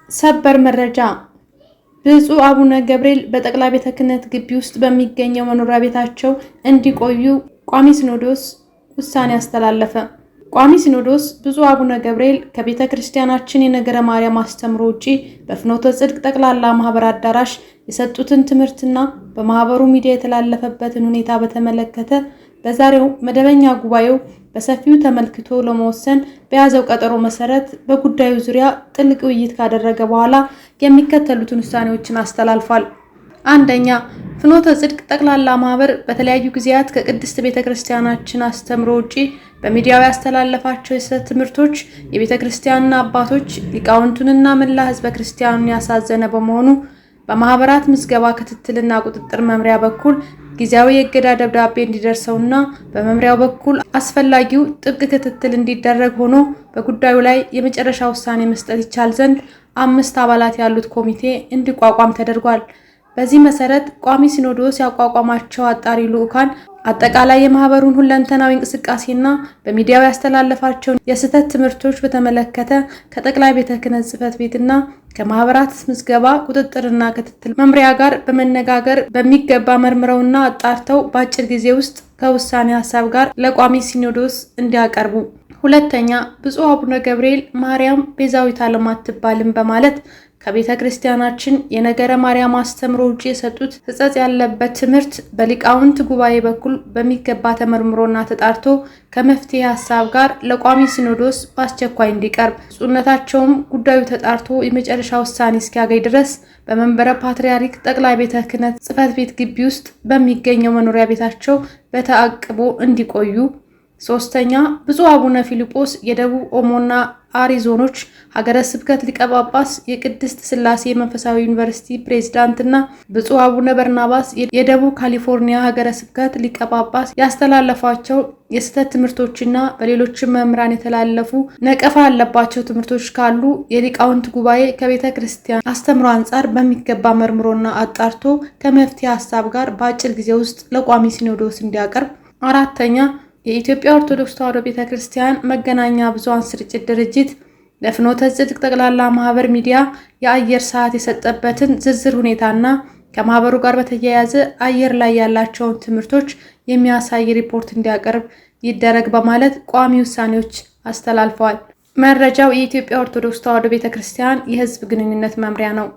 ሰበር መረጃ ብፁዕ አቡነ ገብርኤል በጠቅላይ ቤተ ክህነት ግቢ ውስጥ በሚገኘው መኖሪያ ቤታቸው እንዲቆዩ ቋሚ ሲኖዶስ ውሳኔ አስተላለፈ። ቋሚ ሲኖዶስ ብፁዕ አቡነ ገብርኤል ከቤተ ክርስቲያናችን የነገረ ማርያም አስተምሮ ውጪ በፍኖተ ጽድቅ ጠቅላላ ማህበር አዳራሽ የሰጡትን ትምህርትና በማህበሩ ሚዲያ የተላለፈበትን ሁኔታ በተመለከተ በዛሬው መደበኛ ጉባኤው በሰፊው ተመልክቶ ለመወሰን በያዘው ቀጠሮ መሰረት በጉዳዩ ዙሪያ ጥልቅ ውይይት ካደረገ በኋላ የሚከተሉትን ውሳኔዎችን አስተላልፏል። አንደኛ፣ ፍኖተ ጽድቅ ጠቅላላ ማህበር በተለያዩ ጊዜያት ከቅድስት ቤተክርስቲያናችን አስተምሮ ውጪ በሚዲያው ያስተላለፋቸው የስህተት ትምህርቶች የቤተክርስቲያንና አባቶች ሊቃውንቱንና መላ ህዝበ ክርስቲያኑን ያሳዘነ በመሆኑ በማህበራት ምዝገባ ክትትልና ቁጥጥር መምሪያ በኩል ጊዜያዊ የእገዳ ደብዳቤ እንዲደርሰውና በመምሪያው በኩል አስፈላጊው ጥብቅ ክትትል እንዲደረግ ሆኖ በጉዳዩ ላይ የመጨረሻ ውሳኔ መስጠት ይቻል ዘንድ 5 አባላት ያሉት ኮሚቴ እንዲቋቋም ተደርጓል። በዚህ መሰረት ቋሚ ሲኖዶስ ያቋቋማቸው አጣሪ ልዑካን አጠቃላይ የማህበሩን ሁለንተናዊ እንቅስቃሴና በሚዲያው ያስተላለፋቸውን የስህተት ትምህርቶች በተመለከተ ከጠቅላይ ቤተ ክህነት ጽሕፈት ቤትና ከማህበራት ምዝገባ ቁጥጥርና ክትትል መምሪያ ጋር በመነጋገር በሚገባ መርምረውና አጣርተው በአጭር ጊዜ ውስጥ ከውሳኔ ሀሳብ ጋር ለቋሚ ሲኖዶስ እንዲያቀርቡ። ሁለተኛ፣ ብፁዕ አቡነ ገብርኤል ማርያም ቤዛዊት ዓለም አትባልም በማለት ከቤተ ክርስቲያናችን የነገረ ማርያም አስተምሮ ውጪ የሰጡት ሕጸጽ ያለበት ትምህርት በሊቃውንት ጉባኤ በኩል በሚገባ ተመርምሮና ተጣርቶ ከመፍትሄ ሀሳብ ጋር ለቋሚ ሲኖዶስ በአስቸኳይ እንዲቀርብ፣ ብፁዕነታቸውም ጉዳዩ ተጣርቶ የመጨረሻ ውሳኔ እስኪያገኝ ድረስ በመንበረ ፓትርያርክ ጠቅላይ ቤተ ክህነት ጽሕፈት ቤት ግቢ ውስጥ በሚገኘው መኖሪያ ቤታቸው በተአቅቦ እንዲቆዩ። ሶስተኛ፣ ብፁዕ አቡነ ፊልጶስ የደቡብ ኦሞና አሪ ዞኖች ሀገረ ስብከት ሊቀ ጳጳስ የቅድስት ሥላሴ መንፈሳዊ ዩኒቨርሲቲ ፕሬዝዳንትና ብፁዕ አቡነ በርናባስ የደቡብ ካሊፎርኒያ ሀገረ ስብከት ሊቀ ጳጳስ ያስተላለፏቸው የስህተት ትምህርቶችና በሌሎችም መምህራን የተላለፉ ነቀፋ ያለባቸው ትምህርቶች ካሉ የሊቃውንት ጉባኤ ከቤተ ክርስቲያን አስተምሮ አንጻር በሚገባ መርምሮና አጣርቶ ከመፍትሄ ሀሳብ ጋር በአጭር ጊዜ ውስጥ ለቋሚ ሲኖዶስ እንዲያቀርብ። አራተኛ፣ የኢትዮጵያ ኦርቶዶክስ ተዋሕዶ ቤተክርስቲያን መገናኛ ብዙኃን ስርጭት ድርጅት ለፍኖተ ጽድቅ ጠቅላላ ማህበር ሚዲያ የአየር ሰዓት የሰጠበትን ዝርዝር ሁኔታና ከማህበሩ ጋር በተያያዘ አየር ላይ ያላቸውን ትምህርቶች የሚያሳይ ሪፖርት እንዲያቀርብ ይደረግ በማለት ቋሚ ውሳኔዎች አስተላልፈዋል። መረጃው የኢትዮጵያ ኦርቶዶክስ ተዋሕዶ ቤተክርስቲያን የሕዝብ ግንኙነት መምሪያ ነው።